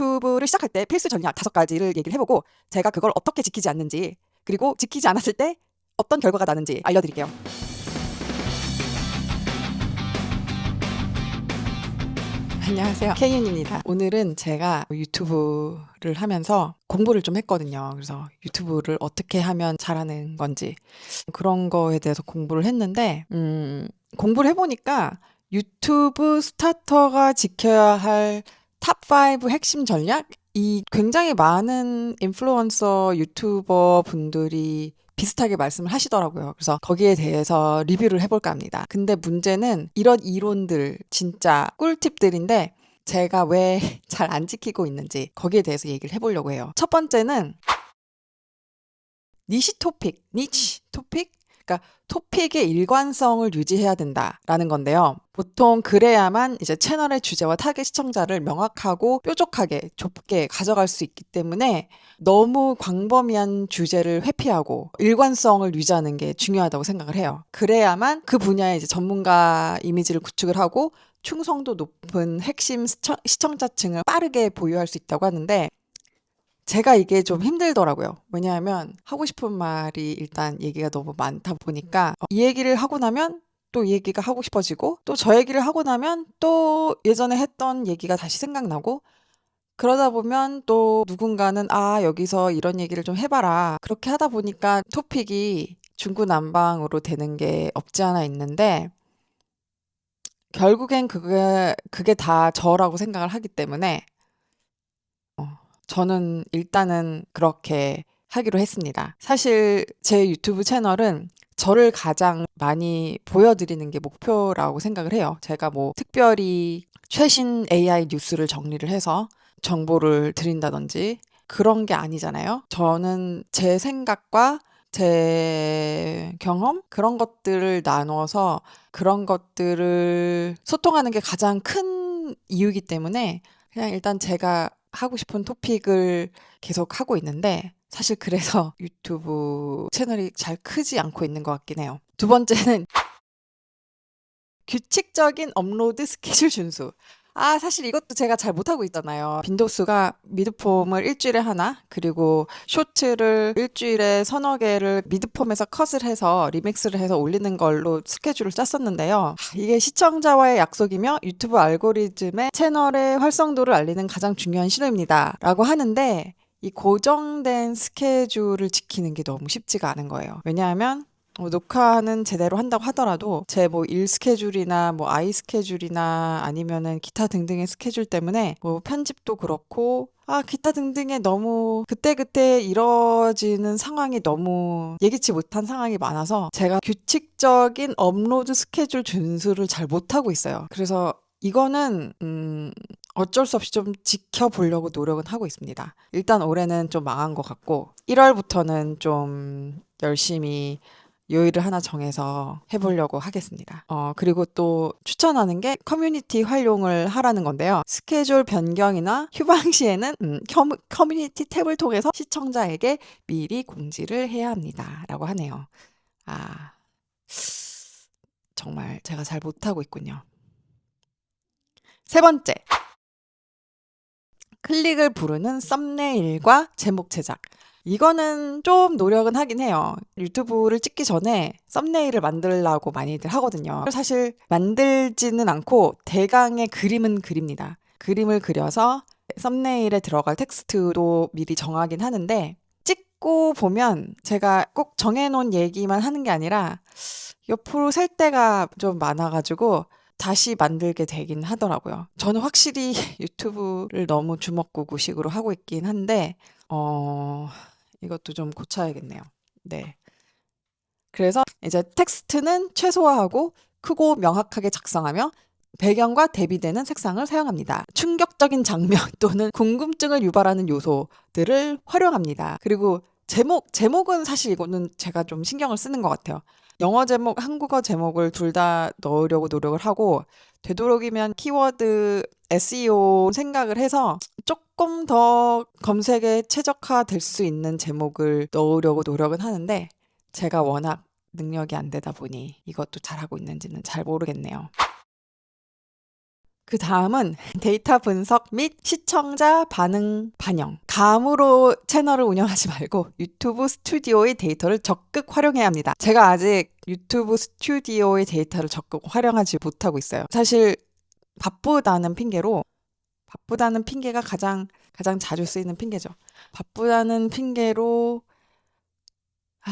유튜브를 시작할 때 필수 전략 5가지를 얘기를 해보고 제가 그걸 어떻게 지키지 않는지 그리고 지키지 않았을 때 어떤 결과가 나는지 알려드릴게요. 안녕하세요. 케이윤입니다. 오늘은 제가 유튜브를 하면서 공부를 좀 했거든요. 그래서 유튜브를 어떻게 하면 잘하는 건지 그런 거에 대해서 공부를 했는데 공부를 해보니까 유튜브 스타터가 지켜야 할 탑5 핵심 전략? 이 굉장히 많은 인플루언서 유튜버 분들이 비슷하게 말씀을 하시더라고요. 그래서 거기에 대해서 리뷰를 해볼까 합니다. 근데 문제는 이런 이론들 진짜 꿀팁들인데 제가 왜 잘 안 지키고 있는지 거기에 대해서 얘기를 해보려고 해요. 첫 번째는 니시 토픽? 그러니까 토픽의 일관성을 유지해야 된다라는 건데요. 보통 그래야만 이제 채널의 주제와 타겟 시청자를 명확하고 뾰족하게 좁게 가져갈 수 있기 때문에 너무 광범위한 주제를 회피하고 일관성을 유지하는 게 중요하다고 생각을 해요. 그래야만 그 분야의 이제 전문가 이미지를 구축을 하고 충성도 높은 핵심 시청자층을 빠르게 보유할 수 있다고 하는데 제가 이게 좀 힘들더라고요. 왜냐하면 하고 싶은 말이 일단 얘기가 너무 많다 보니까 이 얘기를 하고 나면 또 이 얘기가 하고 싶어지고 또 저 얘기를 하고 나면 또 예전에 했던 얘기가 다시 생각나고 그러다 보면 또 누군가는 여기서 이런 얘기를 좀 해봐라. 그렇게 하다 보니까 토픽이 중구난방으로 되는 게 없지 않아 있는데 결국엔 그게 다 저라고 생각을 하기 때문에 저는 일단은 그렇게 하기로 했습니다. 사실 제 유튜브 채널은 저를 가장 많이 보여드리는 게 목표라고 생각을 해요. 제가 뭐 특별히 최신 AI 뉴스를 정리를 해서 정보를 드린다든지 그런 게 아니잖아요. 저는 제 생각과 제 경험? 그런 것들을 나눠서 그런 것들을 소통하는 게 가장 큰 이유이기 때문에 그냥 일단 제가 하고 싶은 토픽을 계속 하고 있는데 사실 그래서 유튜브 채널이 잘 크지 않고 있는 것 같긴 해요. 두 번째는 규칙적인 업로드 스케줄 준수. 사실 이것도 제가 잘 못하고 있잖아요. 빈도수가 미드폼을 일주일에 하나, 그리고 쇼츠를 일주일에 서너 개를 미드폼에서 컷을 해서 리믹스를 해서 올리는 걸로 스케줄을 짰었는데요. 이게 시청자와의 약속이며 유튜브 알고리즘의 채널의 활성도를 알리는 가장 중요한 신호입니다. 라고 하는데 이 고정된 스케줄을 지키는 게 너무 쉽지가 않은 거예요. 왜냐하면 녹화는 제대로 한다고 하더라도 제 뭐 일 스케줄이나 뭐 아이 스케줄이나 아니면은 기타 등등의 스케줄 때문에 뭐 편집도 그렇고 기타 등등의 너무 그때그때 이뤄지는 상황이 너무 예기치 못한 상황이 많아서 제가 규칙적인 업로드 스케줄 준수를 잘 못하고 있어요. 그래서 이거는 어쩔 수 없이 좀 지켜보려고 노력은 하고 있습니다. 일단 올해는 좀 망한 것 같고 1월부터는 좀 열심히 요일을 하나 정해서 해보려고 하겠습니다. 그리고 또 추천하는 게 커뮤니티 활용을 하라는 건데요. 스케줄 변경이나 휴방시에는 커뮤니티 탭을 통해서 시청자에게 미리 공지를 해야 합니다. 라고 하네요. 정말 제가 잘 못하고 있군요. 세 번째, 클릭을 부르는 썸네일과 제목 제작. 이거는 좀 노력은 하긴 해요. 유튜브를 찍기 전에 썸네일을 만들려고 많이들 하거든요. 사실 만들지는 않고 대강의 그림은 그립니다. 그림을 그려서 썸네일에 들어갈 텍스트도 미리 정하긴 하는데 찍고 보면 제가 꼭 정해놓은 얘기만 하는 게 아니라 옆으로 셀 때가 좀 많아가지고 다시 만들게 되긴 하더라고요. 저는 확실히 유튜브를 너무 주먹구구식으로 하고 있긴 한데 이것도 좀 고쳐야겠네요. 네. 그래서 이제 텍스트는 최소화하고 크고 명확하게 작성하며 배경과 대비되는 색상을 사용합니다. 충격적인 장면 또는 궁금증을 유발하는 요소들을 활용합니다. 그리고 제목은 사실 이거는 제가 좀 신경을 쓰는 것 같아요. 영어 제목, 한국어 제목을 둘 다 넣으려고 노력을 하고 되도록이면 키워드 SEO 생각을 해서 조금 더 검색에 최적화될 수 있는 제목을 넣으려고 노력은 하는데 제가 워낙 능력이 안 되다 보니 이것도 잘하고 있는지는 잘 모르겠네요. 그 다음은 데이터 분석 및 시청자 반응 반영. 감으로 채널을 운영하지 말고 유튜브 스튜디오의 데이터를 적극 활용해야 합니다. 제가 아직 유튜브 스튜디오의 데이터를 적극 활용하지 못하고 있어요. 사실 바쁘다는 핑계가 가장 자주 쓰이는 핑계죠. 바쁘다는 핑계로 하,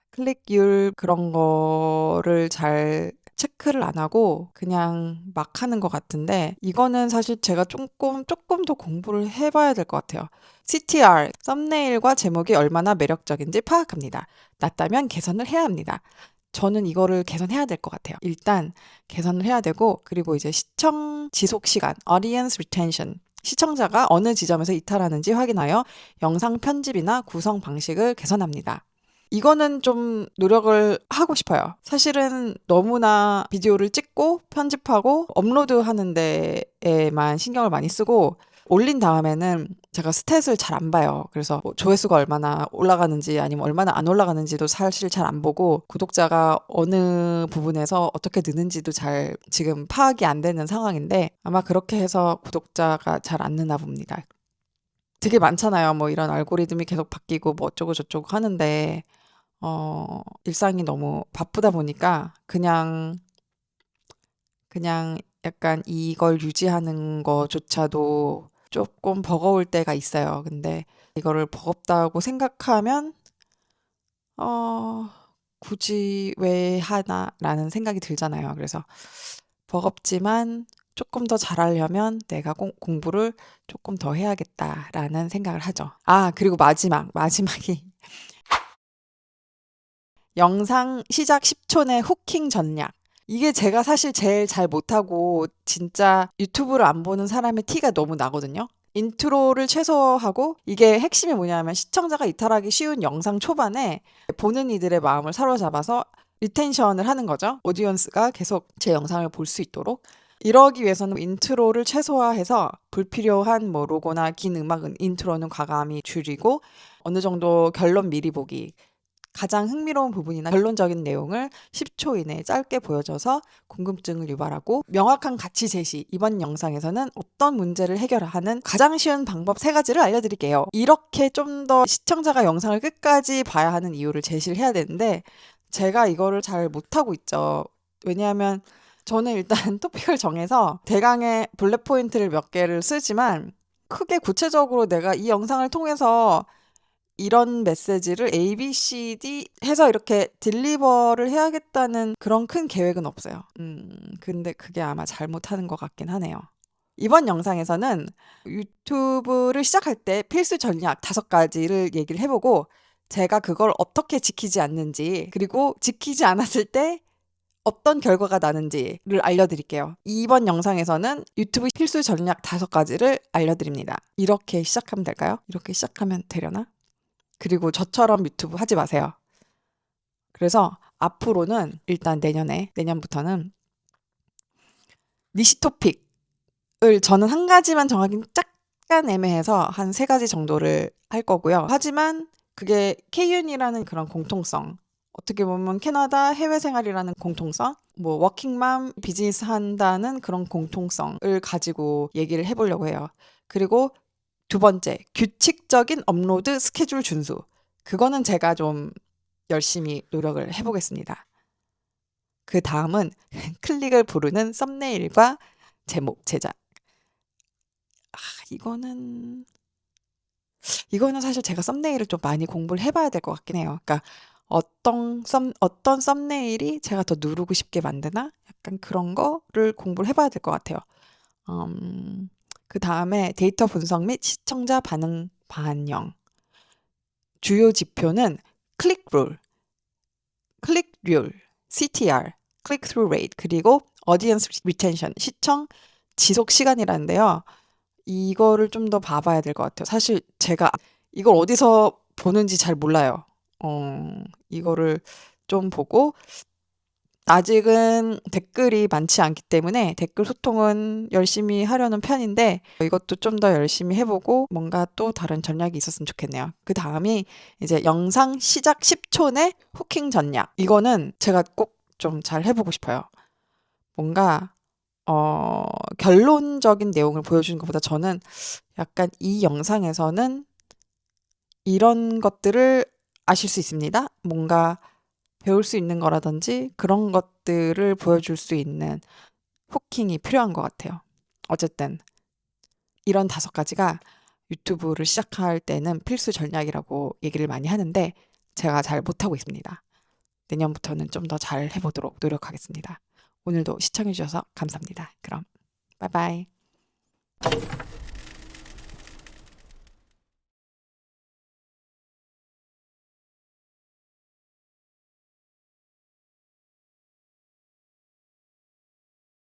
클릭률 그런 거를 잘 체크를 안 하고 그냥 막 하는 것 같은데 이거는 사실 제가 조금 더 공부를 해봐야 될 것 같아요. CTR, 썸네일과 제목이 얼마나 매력적인지 파악합니다. 낮다면 개선을 해야 합니다. 저는 이거를 개선해야 될 것 같아요. 일단 개선을 해야 되고 그리고 이제 시청 지속 시간, audience retention. 시청자가 어느 지점에서 이탈하는지 확인하여 영상 편집이나 구성 방식을 개선합니다. 이거는 좀 노력을 하고 싶어요. 사실은 너무나 비디오를 찍고 편집하고 업로드하는 데에만 신경을 많이 쓰고 올린 다음에는 제가 스탯을 잘 안 봐요. 그래서 뭐 조회수가 얼마나 올라가는지 아니면 얼마나 안 올라가는지도 사실 잘 안 보고 구독자가 어느 부분에서 어떻게 느는지도 잘 지금 파악이 안 되는 상황인데 아마 그렇게 해서 구독자가 잘 안 느나 봅니다. 되게 많잖아요. 뭐 이런 알고리즘이 계속 바뀌고 뭐 어쩌고 저쩌고 하는데 일상이 너무 바쁘다 보니까 그냥 약간 이걸 유지하는 거조차도 조금 버거울 때가 있어요. 근데 이거를 버겁다고 생각하면, 어, 굳이 왜 하나라는 생각이 들잖아요. 그래서 버겁지만 조금 더 잘하려면 내가 공부를 조금 더 해야겠다라는 생각을 하죠. 아, 그리고 마지막이 영상 시작 10초 내 후킹 전략. 이게 제가 사실 제일 잘 못하고 진짜 유튜브를 안 보는 사람의 티가 너무 나거든요. 인트로를 최소화하고 이게 핵심이 뭐냐면 시청자가 이탈하기 쉬운 영상 초반에 보는 이들의 마음을 사로잡아서 리텐션을 하는 거죠. 오디언스가 계속 제 영상을 볼 수 있도록. 이러기 위해서는 인트로를 최소화해서 불필요한 뭐 로고나 긴 음악은 인트로는 과감히 줄이고 어느 정도 결론 미리 보기 가장 흥미로운 부분이나 결론적인 내용을 10초 이내에 짧게 보여줘서 궁금증을 유발하고 명확한 가치 제시. 이번 영상에서는 어떤 문제를 해결하는 가장 쉬운 방법 3가지를 알려드릴게요. 이렇게 좀 더 시청자가 영상을 끝까지 봐야 하는 이유를 제시를 해야 되는데 제가 이거를 잘 못하고 있죠. 왜냐하면 저는 일단 토픽을 정해서 대강의 블랙 포인트를 몇 개를 쓰지만 크게 구체적으로 내가 이 영상을 통해서 이런 메시지를 A, B, C, D 해서 이렇게 딜리버를 해야겠다는 그런 큰 계획은 없어요. 근데 그게 아마 잘못하는 것 같긴 하네요. 이번 영상에서는 유튜브를 시작할 때 필수 전략 5가지를 얘기를 해보고 제가 그걸 어떻게 지키지 않는지 그리고 지키지 않았을 때 어떤 결과가 나는지를 알려드릴게요. 이번 영상에서는 유튜브 필수 전략 5가지를 알려드립니다. 이렇게 시작하면 될까요? 이렇게 시작하면 되려나? 그리고 저처럼 유튜브 하지 마세요. 그래서 앞으로는 일단 내년부터는 니시 토픽을 저는 한 가지만 정하긴 약간 애매해서 한 3가지 정도를 할 거고요. 하지만 그게 K윤이라는 그런 공통성, 어떻게 보면 캐나다 해외 생활이라는 공통성, 뭐 워킹맘 비즈니스 한다는 그런 공통성을 가지고 얘기를 해보려고 해요. 그리고 2번째, 규칙적인 업로드 스케줄 준수. 그거는 제가 좀 열심히 노력을 해보겠습니다. 그 다음은 클릭을 부르는 썸네일과 제목 제작. 아, 이거는 사실 제가 썸네일을 좀 많이 공부를 해봐야 될 것 같긴 해요. 그러니까 어떤 썸네일이 제가 더 누르고 싶게 만드나? 약간 그런 거를 공부를 해봐야 될 것 같아요. 그 다음에 데이터 분석 및 시청자 반영. 주요 지표는 클릭률, CTR, click-through rate, 그리고 audience retention, 시청 지속 시간이라는데요. 이거를 좀 더 봐봐야 될 것 같아요. 사실 제가 이걸 어디서 보는지 잘 몰라요. 이거를 좀 보고 아직은 댓글이 많지 않기 때문에 댓글 소통은 열심히 하려는 편인데 이것도 좀 더 열심히 해보고 뭔가 또 다른 전략이 있었으면 좋겠네요. 그 다음이 이제 영상 시작 10초 내 후킹 전략. 이거는 제가 꼭 좀 잘 해보고 싶어요. 뭔가 결론적인 내용을 보여주는 것보다 저는 약간 이 영상에서는 이런 것들을 아실 수 있습니다. 뭔가 배울 수 있는 거라든지 그런 것들을 보여줄 수 있는 후킹이 필요한 것 같아요. 어쨌든 이런 5가지가 유튜브를 시작할 때는 필수 전략이라고 얘기를 많이 하는데 제가 잘 못하고 있습니다. 내년부터는 좀 더 잘 해보도록 노력하겠습니다. 오늘도 시청해주셔서 감사합니다. 그럼, 바이바이.